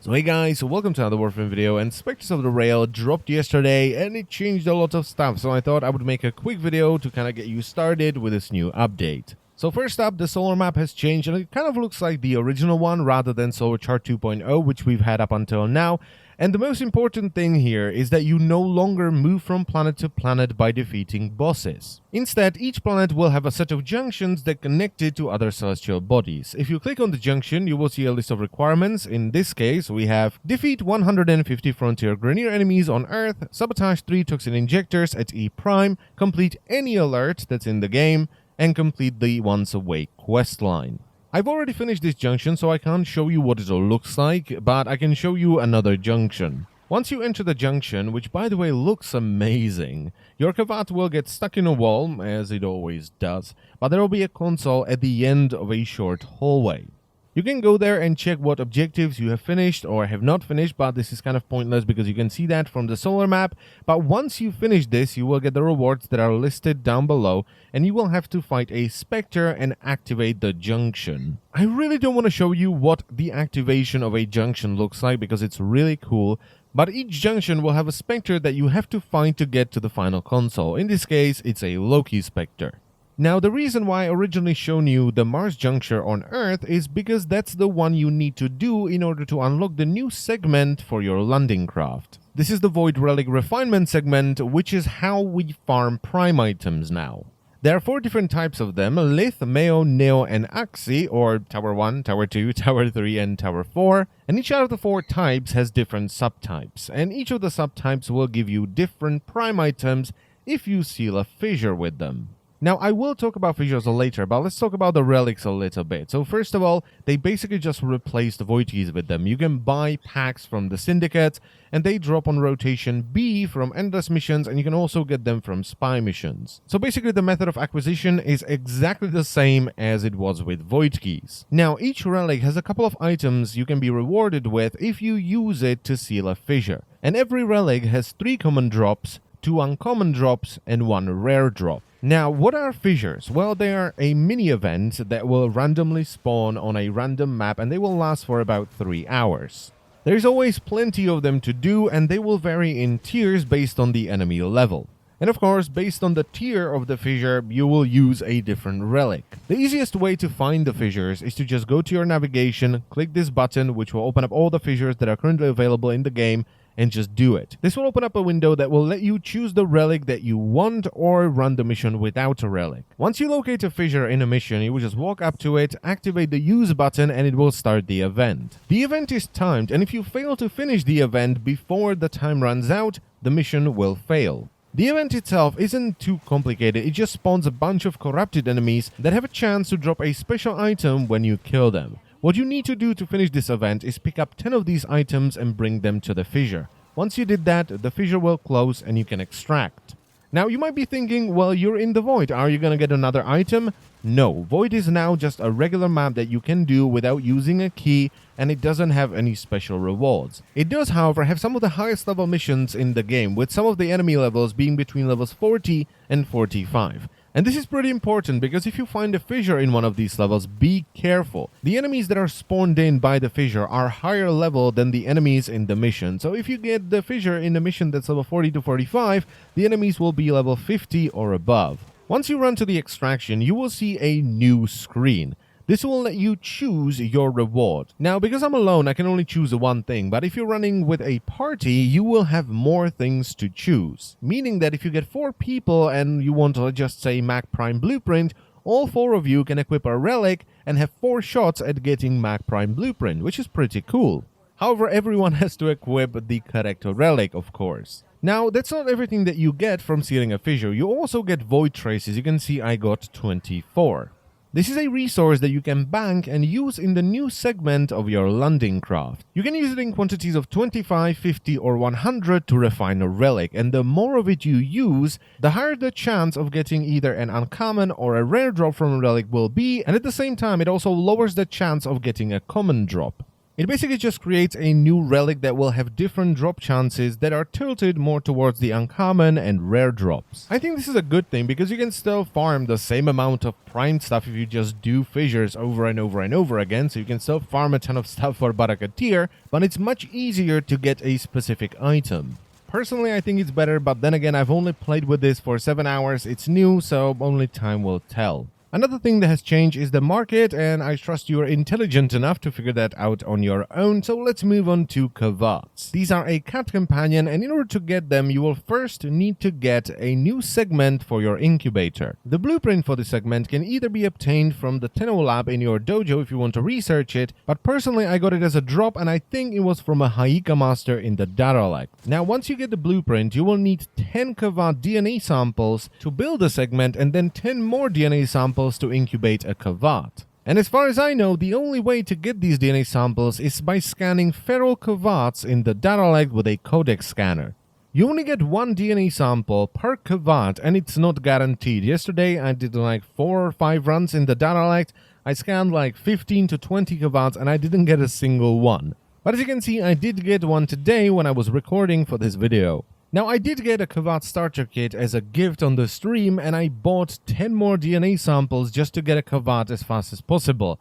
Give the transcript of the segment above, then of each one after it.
So hey guys, welcome to another Warframe video, and Specters of the Rail dropped yesterday and it changed a lot of stuff, so I thought I would make a quick video to kind of get you started with this new update. So first up, the solar map has changed and it kind of looks like the original one rather than Solar Chart 2.0, which we've had up until now. And the most important thing here is that you no longer move from planet to planet by defeating bosses. Instead, each planet will have a set of junctions that connect it to other celestial bodies. If you click on the junction, you will see a list of requirements. In this case, we have defeat 150 Frontier Grenier enemies on Earth, sabotage 3 toxin injectors at E Prime, complete any alert that's in the game, and complete the Once Awake questline. I've already finished this junction, so I can't show you what it all looks like, but I can show you another junction. Once you enter the junction, which by the way looks amazing, your Kavat will get stuck in a wall, as it always does, but there will be a console at the end of a short hallway. You can go there and check what objectives you have finished or have not finished, but this is kind of pointless because you can see that from the solar map. But once you finish this, you will get the rewards that are listed down below, and you will have to fight a Spectre and activate the junction. I really don't want to show you what the activation of a junction looks like because it's really cool, but each junction will have a Spectre that you have to find to get to the final console. In this case, it's a Loki Spectre. Now, the reason why I originally shown you the Mars Juncture on Earth is because that's the one you need to do in order to unlock the new segment for your landing craft. This is the Void Relic Refinement segment, which is how we farm Prime items now. There are 4 different types of them: Lith, Meo, Neo, and Axi, or Tower 1, Tower 2, Tower 3, and Tower 4. And each out of the 4 types has different subtypes, and each of the subtypes will give you different Prime items if you seal a fissure with them. Now, I will talk about fissures later, but let's talk about the relics a little bit. So first of all, they basically just replaced the void keys with them. You can buy packs from the Syndicate, and they drop on rotation B from endless missions, and you can also get them from spy missions. So basically, the method of acquisition is exactly the same as it was with void keys. Now, each relic has a couple of items you can be rewarded with if you use it to seal a fissure. And every relic has 3 common drops, 2 uncommon drops, and 1 rare drop. Now, what are fissures? Well, they are a mini-event that will randomly spawn on a random map, and they will last for about 3 hours. There's always plenty of them to do, and they will vary in tiers based on the enemy level. And of course, based on the tier of the fissure, you will use a different relic. The easiest way to find the fissures is to just go to your navigation, click this button, which will open up all the fissures that are currently available in the game, and just do it. This will open up a window that will let you choose the relic that you want or run the mission without a relic. Once you locate a fissure in a mission, you will just walk up to it, activate the use button, and it will start the event. The event is timed, and if you fail to finish the event before the time runs out, the mission will fail. The event itself isn't too complicated, it just spawns a bunch of corrupted enemies that have a chance to drop a special item when you kill them. What you need to do to finish this event is pick up 10 of these items and bring them to the fissure. Once you did that, the fissure will close and you can extract. Now, you might be thinking, well, you're in the Void, are you gonna get another item? No, Void is now just a regular map that you can do without using a key, and it doesn't have any special rewards. It does, however, have some of the highest level missions in the game, with some of the enemy levels being between levels 40 and 45. And this is pretty important because if you find a fissure in one of these levels, be careful. The enemies that are spawned in by the fissure are higher level than the enemies in the mission. So if you get the fissure in a mission that's level 40 to 45, the enemies will be level 50 or above. Once you run to the extraction, you will see a new screen. This will let you choose your reward. Now, because I'm alone, I can only choose one thing, but if you're running with a party, you will have more things to choose. Meaning that if you get 4 people and you want to just say Mac Prime Blueprint, all 4 of you can equip a relic and have 4 shots at getting Mac Prime Blueprint, which is pretty cool. However, everyone has to equip the correct relic, of course. Now, that's not everything that you get from sealing a fissure. You also get void traces. You can see I got 24. This is a resource that you can bank and use in the new segment of your landing craft. You can use it in quantities of 25, 50, or 100 to refine a relic, and the more of it you use, the higher the chance of getting either an uncommon or a rare drop from a relic will be, and at the same time it also lowers the chance of getting a common drop. It basically just creates a new relic that will have different drop chances that are tilted more towards the uncommon and rare drops. I think this is a good thing because you can still farm the same amount of primed stuff if you just do fissures over and over and over again, so you can still farm a ton of stuff for Baraka tier, but it's much easier to get a specific item. Personally, I think it's better, but then again, I've only played with this for 7 hours, it's new, so only time will tell. Another thing that has changed is the market, and I trust you are intelligent enough to figure that out on your own, so let's move on to Kavats. These are a cat companion, and in order to get them, you will first need to get a new segment for your incubator. The blueprint for the segment can either be obtained from the Tenno lab in your dojo if you want to research it, but personally I got it as a drop, and I think it was from a Haika master in the Daralek. Now, once you get the blueprint, you will need 10 Kavat DNA samples to build a segment, and then 10 more DNA samples to incubate a Kavat. And as far as I know, the only way to get these DNA samples is by scanning feral Kavats in the Daralek with a codex scanner. You only get one DNA sample per Kavat, and it's not guaranteed. Yesterday I did like 4 or 5 runs in the Daralek. I scanned like 15 to 20 Kavats and I didn't get a single one. But as you can see, I did get one today when I was recording for this video. Now, I did get a Kavat starter kit as a gift on the stream, and I bought 10 more DNA samples just to get a Kavat as fast as possible.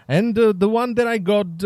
And the one that I got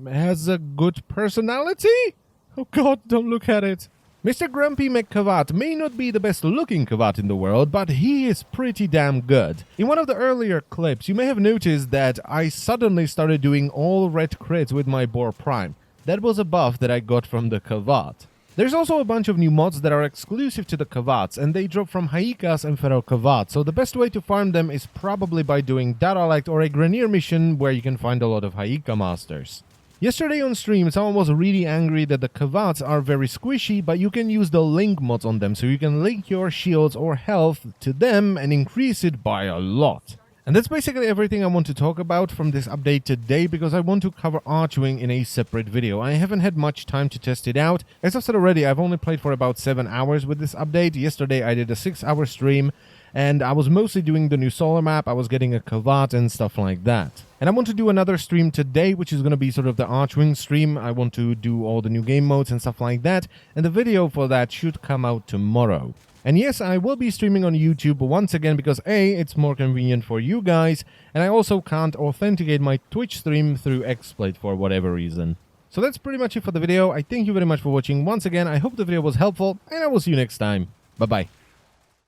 has a good personality? Oh god, don't look at it. Mr. Grumpy McKavat may not be the best looking Kavat in the world, but he is pretty damn good. In one of the earlier clips, you may have noticed that I suddenly started doing all red crits with my Boar Prime. That was a buff that I got from the Kavat. There's also a bunch of new mods that are exclusive to the Kavats, and they drop from Haikas and Feral Kavat, so the best way to farm them is probably by doing Daralect or a Grenier mission where you can find a lot of Haika masters. Yesterday on stream, someone was really angry that the Kavats are very squishy, but you can use the link mods on them, so you can link your shields or health to them and increase it by a lot. And that's basically everything I want to talk about from this update today, because I want to cover Archwing in a separate video. I haven't had much time to test it out. As I've said already, I've only played for about 7 hours with this update. Yesterday I did a 6-hour stream, and I was mostly doing the new solar map. I was getting a Kavat and stuff like that. And I want to do another stream today, which is going to be sort of the Archwing stream. I want to do all the new game modes and stuff like that, and the video for that should come out tomorrow. And yes, I will be streaming on YouTube once again because A, it's more convenient for you guys, and I also can't authenticate my Twitch stream through XSplit for whatever reason. So that's pretty much it for the video. I thank you very much for watching once again. I hope the video was helpful, and I will see you next time. Bye-bye.